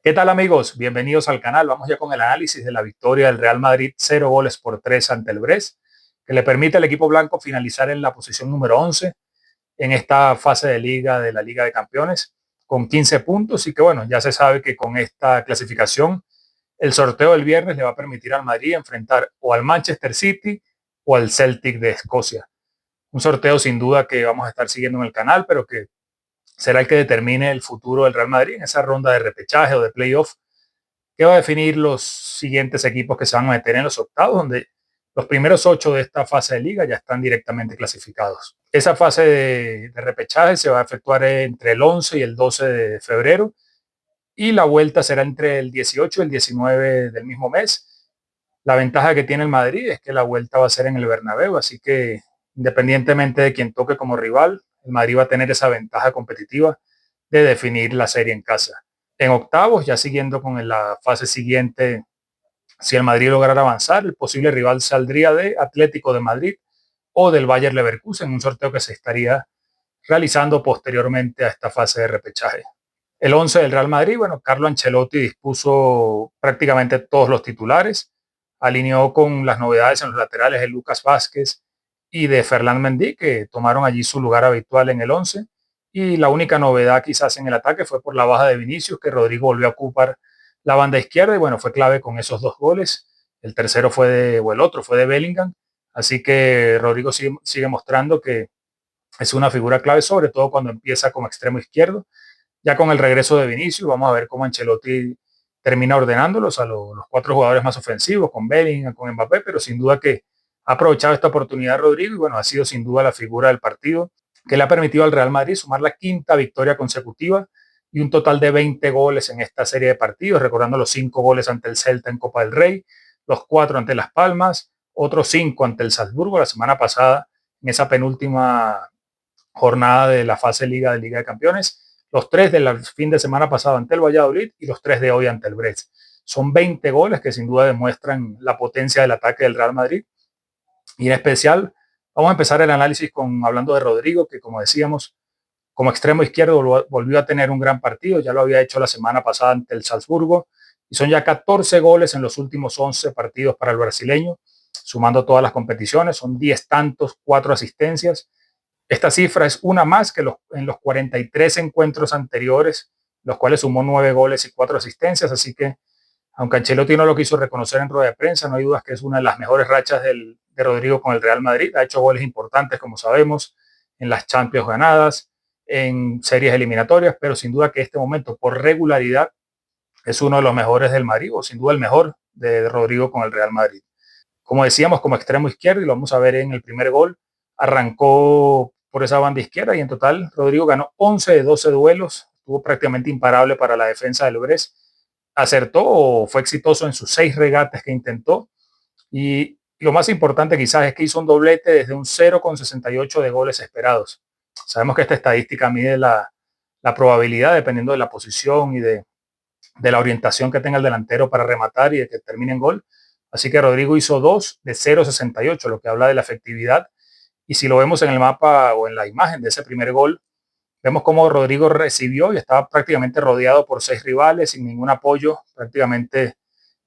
¿Qué tal amigos? Bienvenidos al canal. Vamos ya con el análisis de la victoria del Real Madrid 0 goles por 3 ante el Brest, que le permite al equipo blanco finalizar en la posición número 11 en esta fase de liga de la Liga de Campeones con 15 puntos y que bueno, ya se sabe que con esta clasificación el sorteo del viernes le va a permitir al Madrid enfrentar o al Manchester City o al Celtic de Escocia. Un sorteo sin duda que vamos a estar siguiendo en el canal, pero que será el que determine el futuro del Real Madrid en esa ronda de repechaje o de playoff que va a definir los siguientes equipos que se van a meter en los octavos, donde los primeros 8 de esta fase de liga ya están directamente clasificados. Esa fase de repechaje se va a efectuar entre el 11 y el 12 de febrero y la vuelta será entre el 18 y el 19 del mismo mes. La ventaja que tiene el Madrid es que la vuelta va a ser en el Bernabéu, así que independientemente de quien toque como rival, el Madrid va a tener esa ventaja competitiva de definir la serie en casa. En octavos, ya siguiendo con la fase siguiente, si el Madrid lograra avanzar, el posible rival saldría de Atlético de Madrid o del Bayer Leverkusen, un sorteo que se estaría realizando posteriormente a esta fase de repechaje. El 11 del Real Madrid, bueno, Carlo Ancelotti dispuso prácticamente todos los titulares, alineó con las novedades en los laterales de Lucas Vázquez y de Ferland Mendy, que tomaron allí su lugar habitual en el 11, y la única novedad quizás en el ataque fue por la baja de Vinicius, que Rodrigo volvió a ocupar la banda izquierda y bueno, fue clave con esos dos goles. El tercero o el otro fue de Bellingham, así que Rodrigo sigue mostrando que es una figura clave, sobre todo cuando empieza como extremo izquierdo. Ya con el regreso de Vinicius, vamos a ver cómo Ancelotti termina ordenándolos a los cuatro jugadores más ofensivos, con Bellingham, con Mbappé, pero sin duda que ha aprovechado esta oportunidad Rodrigo y bueno, ha sido sin duda la figura del partido que le ha permitido al Real Madrid sumar la quinta victoria consecutiva y un total de 20 goles en esta serie de partidos, recordando los 5 goles ante el Celta en Copa del Rey, los 4 ante Las Palmas, otros 5 ante el Salzburgo la semana pasada en esa penúltima jornada de la fase Liga de Campeones, los 3 del fin de semana pasado ante el Valladolid y los 3 de hoy ante el Brest. Son 20 goles que sin duda demuestran la potencia del ataque del Real Madrid y en especial vamos a empezar el análisis hablando de Rodrigo, que como decíamos, como extremo izquierdo volvió a tener un gran partido, ya lo había hecho la semana pasada ante el Salzburgo, y son ya 14 goles en los últimos 11 partidos para el brasileño, sumando todas las competiciones, son 10 tantos, 4 asistencias. Esta cifra es una más que en los 43 encuentros anteriores, los cuales sumó 9 goles y 4 asistencias, así que aunque Ancelotti no lo quiso reconocer en rueda de prensa, no hay dudas que es una de las mejores rachas de Rodrigo con el Real Madrid. Ha hecho goles importantes, como sabemos, en las Champions ganadas, en series eliminatorias, pero sin duda que este momento, por regularidad, es uno de los mejores del Madrid, o sin duda el mejor de Rodrigo con el Real Madrid. Como decíamos, como extremo izquierdo, y lo vamos a ver en el primer gol, arrancó por esa banda izquierda y en total Rodrigo ganó 11 de 12 duelos, estuvo prácticamente imparable para la defensa del Brest, acertó o fue exitoso en sus 6 regates que intentó y lo más importante quizás es que hizo un doblete desde un 0,68 de goles esperados. Sabemos que esta estadística mide la probabilidad dependiendo de la posición y de la orientación que tenga el delantero para rematar y de que termine en gol. Así que Rodrigo hizo 2 de 0,68, lo que habla de la efectividad. Y si lo vemos en el mapa o en la imagen de ese primer gol, vemos cómo Rodrigo recibió y estaba prácticamente rodeado por 6 rivales sin ningún apoyo. Prácticamente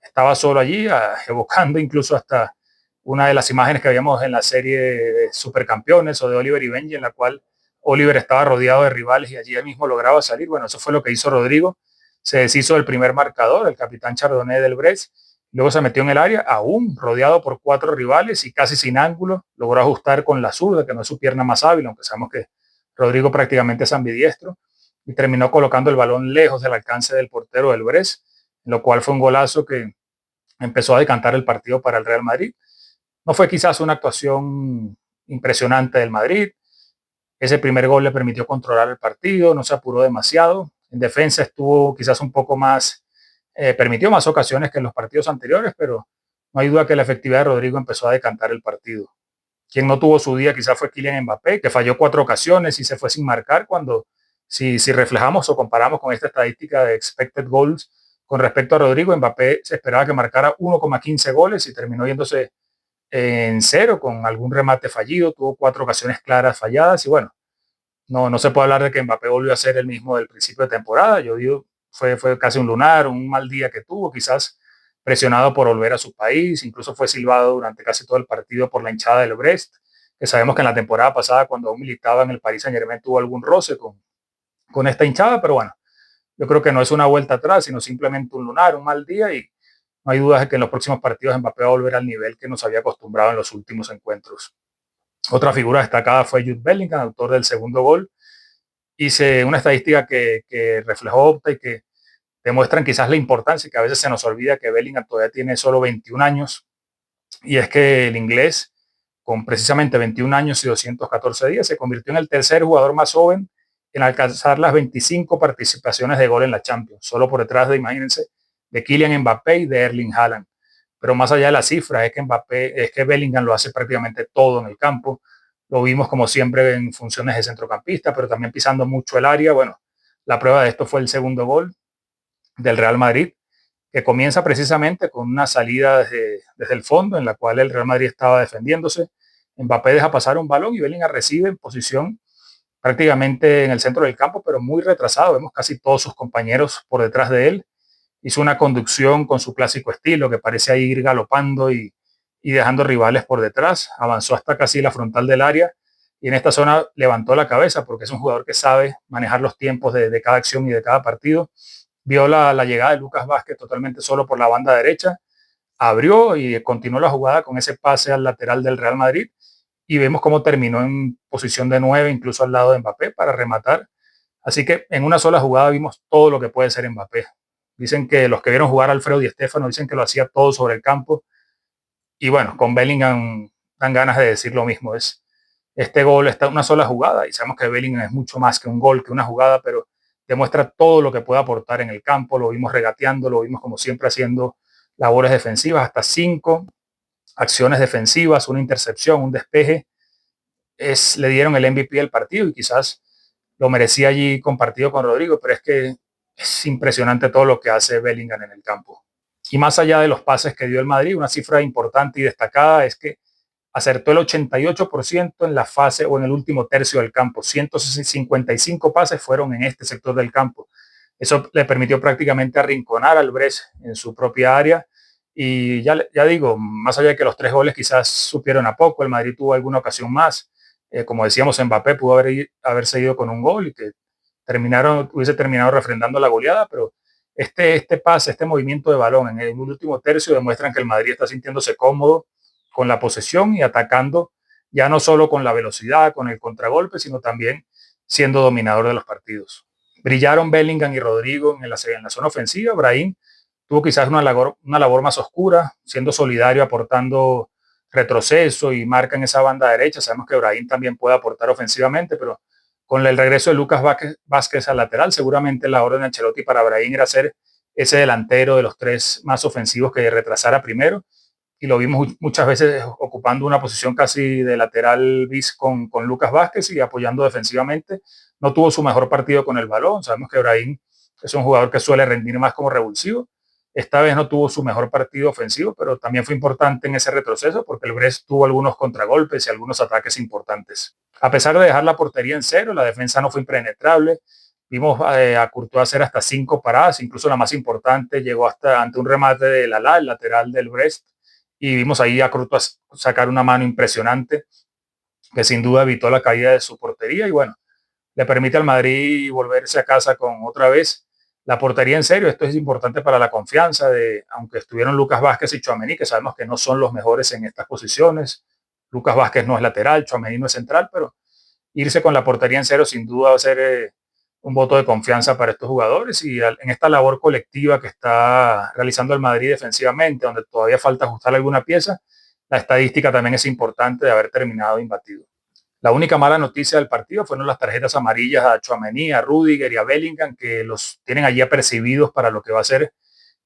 estaba solo allí, evocando incluso hasta una de las imágenes que habíamos en la serie de Supercampeones o de Oliver y Benji, en la cual Oliver estaba rodeado de rivales y allí él mismo lograba salir. Bueno, eso fue lo que hizo Rodrigo. Se deshizo del primer marcador, el capitán Chardonnay del Brest. Luego se metió en el área, aún rodeado por 4 rivales y casi sin ángulo. Logró ajustar con la zurda, que no es su pierna más hábil, aunque sabemos que Rodrigo prácticamente es ambidiestro. Y terminó colocando el balón lejos del alcance del portero del Brest, lo cual fue un golazo que empezó a decantar el partido para el Real Madrid. No fue quizás una actuación impresionante del Madrid. Ese primer gol le permitió controlar el partido, no se apuró demasiado. En defensa estuvo quizás un poco más, permitió más ocasiones que en los partidos anteriores, pero no hay duda que la efectividad de Rodrigo empezó a decantar el partido. Quien no tuvo su día quizás fue Kylian Mbappé, que falló 4 ocasiones y se fue sin marcar cuando, si reflejamos o comparamos con esta estadística de expected goals con respecto a Rodrigo, Mbappé se esperaba que marcara 1,15 goles y terminó yéndose en cero con algún remate fallido, tuvo 4 ocasiones claras falladas y bueno, no se puede hablar de que Mbappé volvió a ser el mismo del principio de temporada. Yo digo, fue casi un lunar, un mal día que tuvo, quizás presionado por volver a su país, incluso fue silbado durante casi todo el partido por la hinchada del Brest, que sabemos que en la temporada pasada, cuando aún militaba en el Paris Saint-Germain, tuvo algún roce con esta hinchada, pero bueno, yo creo que no es una vuelta atrás, sino simplemente un lunar, un mal día, y no hay dudas de que en los próximos partidos Mbappé va a volver al nivel que nos había acostumbrado en los últimos encuentros. Otra figura destacada fue Jude Bellingham, autor del segundo gol. Hice una estadística que reflejó Opta y que demuestran quizás la importancia, que a veces se nos olvida que Bellingham todavía tiene solo 21 años, y es que el inglés, con precisamente 21 años y 214 días, se convirtió en el tercer jugador más joven en alcanzar las 25 participaciones de gol en la Champions, solo por detrás de, imagínense, de Kylian Mbappé y de Erling Haaland. Pero más allá de las cifras, es que Bellingham lo hace prácticamente todo en el campo. Lo vimos como siempre en funciones de centrocampista, pero también pisando mucho el área. Bueno, la prueba de esto fue el segundo gol del Real Madrid, que comienza precisamente con una salida desde el fondo en la cual el Real Madrid estaba defendiéndose. Mbappé deja pasar un balón y Bellingham recibe en posición prácticamente en el centro del campo, pero muy retrasado. Vemos casi todos sus compañeros por detrás de él. Hizo una conducción con su clásico estilo que parece ir galopando y dejando rivales por detrás. Avanzó hasta casi la frontal del área y en esta zona levantó la cabeza porque es un jugador que sabe manejar los tiempos de cada acción y de cada partido. Vio la llegada de Lucas Vázquez totalmente solo por la banda derecha, abrió y continuó la jugada con ese pase al lateral del Real Madrid y vemos cómo terminó en posición de 9, incluso al lado de Mbappé para rematar. Así que en una sola jugada vimos todo lo que puede ser Mbappé. Dicen que los que vieron jugar a Alfredo Di Stéfano dicen que lo hacía todo sobre el campo. Y bueno, con Bellingham dan ganas de decir lo mismo. Este gol está en una sola jugada y sabemos que Bellingham es mucho más que un gol, que una jugada, pero demuestra todo lo que puede aportar en el campo. Lo vimos regateando, lo vimos como siempre haciendo labores defensivas, hasta 5 acciones defensivas, una intercepción, un despeje. Le dieron el MVP del partido y quizás lo merecía allí compartido con Rodrigo, pero es que es impresionante todo lo que hace Bellingham en el campo. Y más allá de los pases que dio el Madrid, una cifra importante y destacada es que acertó el 88% en la fase o en el último tercio del campo. 155 pases fueron en este sector del campo. Eso le permitió prácticamente arrinconar al Brest en su propia área. Y ya digo, más allá de que los 3 goles quizás supieron a poco, el Madrid tuvo alguna ocasión más. Como decíamos, Mbappé pudo haberse ido con un gol y que hubiese terminado refrendando la goleada, pero este pase, este movimiento de balón en el último tercio demuestran que el Madrid está sintiéndose cómodo con la posesión y atacando ya no solo con la velocidad, con el contragolpe, sino también siendo dominador de los partidos. Brillaron Bellingham y Rodrigo en la zona ofensiva. Brahim tuvo quizás una labor más oscura, siendo solidario, aportando retroceso y marca en esa banda derecha. Sabemos que Brahim también puede aportar ofensivamente, pero con el regreso de Lucas Vázquez al lateral, seguramente la orden de Ancelotti para Brahim era ser ese delantero de los 3 más ofensivos que retrasara primero, y lo vimos muchas veces ocupando una posición casi de lateral bis con Lucas Vázquez y apoyando defensivamente. No tuvo su mejor partido con el balón. Sabemos que Brahim es un jugador que suele rendir más como revulsivo. Esta vez no tuvo su mejor partido ofensivo, pero también fue importante en ese retroceso porque el Brest tuvo algunos contragolpes y algunos ataques importantes. A pesar de dejar la portería en cero, la defensa no fue impenetrable. Vimos a Courtois hacer hasta 5 paradas, incluso la más importante llegó hasta ante un remate de Lala, el lateral del Brest, y vimos ahí a Courtois sacar una mano impresionante que sin duda evitó la caída de su portería y bueno, le permite al Madrid volverse a casa con otra vez la portería en serio. Esto es importante para la confianza aunque estuvieron Lucas Vázquez y Tchouaméni, que sabemos que no son los mejores en estas posiciones. Lucas Vázquez no es lateral, Tchouaméni no es central, pero irse con la portería en cero sin duda va a ser un voto de confianza para estos jugadores y en esta labor colectiva que está realizando el Madrid defensivamente, donde todavía falta ajustar alguna pieza, la estadística también es importante de haber terminado imbatido. La única mala noticia del partido fueron las tarjetas amarillas a Tchouaméni, a Rudiger y a Bellingham, que los tienen allí apercibidos para lo que va a ser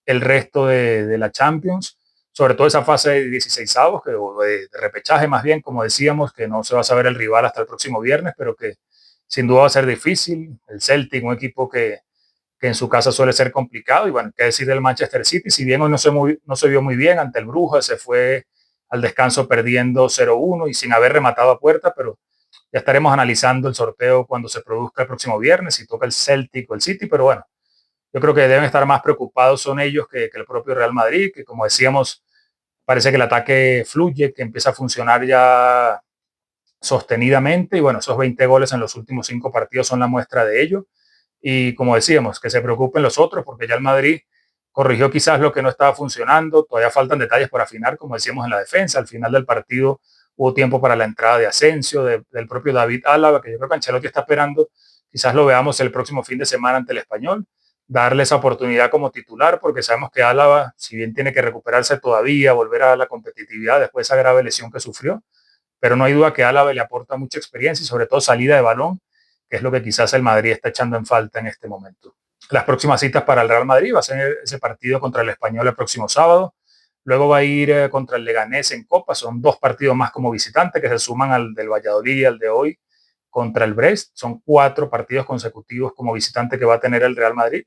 el resto de la Champions, sobre todo esa fase de 16avos, o de repechaje más bien, como decíamos, que no se va a saber el rival hasta el próximo viernes, pero que sin duda va a ser difícil. El Celtic, un equipo que en su casa suele ser complicado, y bueno, qué decir del Manchester City, si bien hoy no se vio muy bien ante el Brujas, se fue al descanso perdiendo 0-1 y sin haber rematado a puerta, pero ya estaremos analizando el sorteo cuando se produzca el próximo viernes, si toca el Celtic o el City, pero bueno, Yo creo que deben estar más preocupados son ellos que el propio Real Madrid, que como decíamos, parece que el ataque fluye, que empieza a funcionar ya sostenidamente y bueno, esos 20 goles en los últimos 5 partidos son la muestra de ello. Y como decíamos, que se preocupen los otros porque ya el Madrid corrigió quizás lo que no estaba funcionando, todavía faltan detalles por afinar, como decíamos en la defensa, al final del partido hubo tiempo para la entrada de Asensio, del propio David Álava, que yo creo que Ancelotti está esperando, quizás lo veamos el próximo fin de semana ante el Español, darle esa oportunidad como titular, porque sabemos que Álava, si bien tiene que recuperarse todavía, volver a la competitividad después de esa grave lesión que sufrió, pero no hay duda que Álava le aporta mucha experiencia y sobre todo salida de balón, que es lo que quizás el Madrid está echando en falta en este momento. Las próximas citas para el Real Madrid va a ser ese partido contra el Español el próximo sábado, luego va a ir contra el Leganés en Copa, son 2 partidos más como visitante que se suman al del Valladolid y al de hoy contra el Brest, son 4 partidos consecutivos como visitante que va a tener el Real Madrid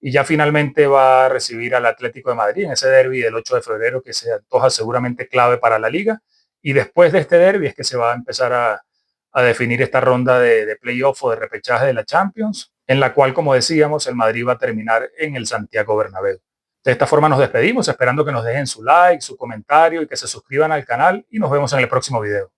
y ya finalmente va a recibir al Atlético de Madrid en ese derbi del 8 de febrero que se antoja seguramente clave para la liga. Y después de este derbi es que se va a empezar a definir esta ronda de playoff o de repechaje de la Champions, en la cual, como decíamos, el Madrid va a terminar en el Santiago Bernabéu. De esta forma nos despedimos, esperando que nos dejen su like, su comentario y que se suscriban al canal y nos vemos en el próximo video.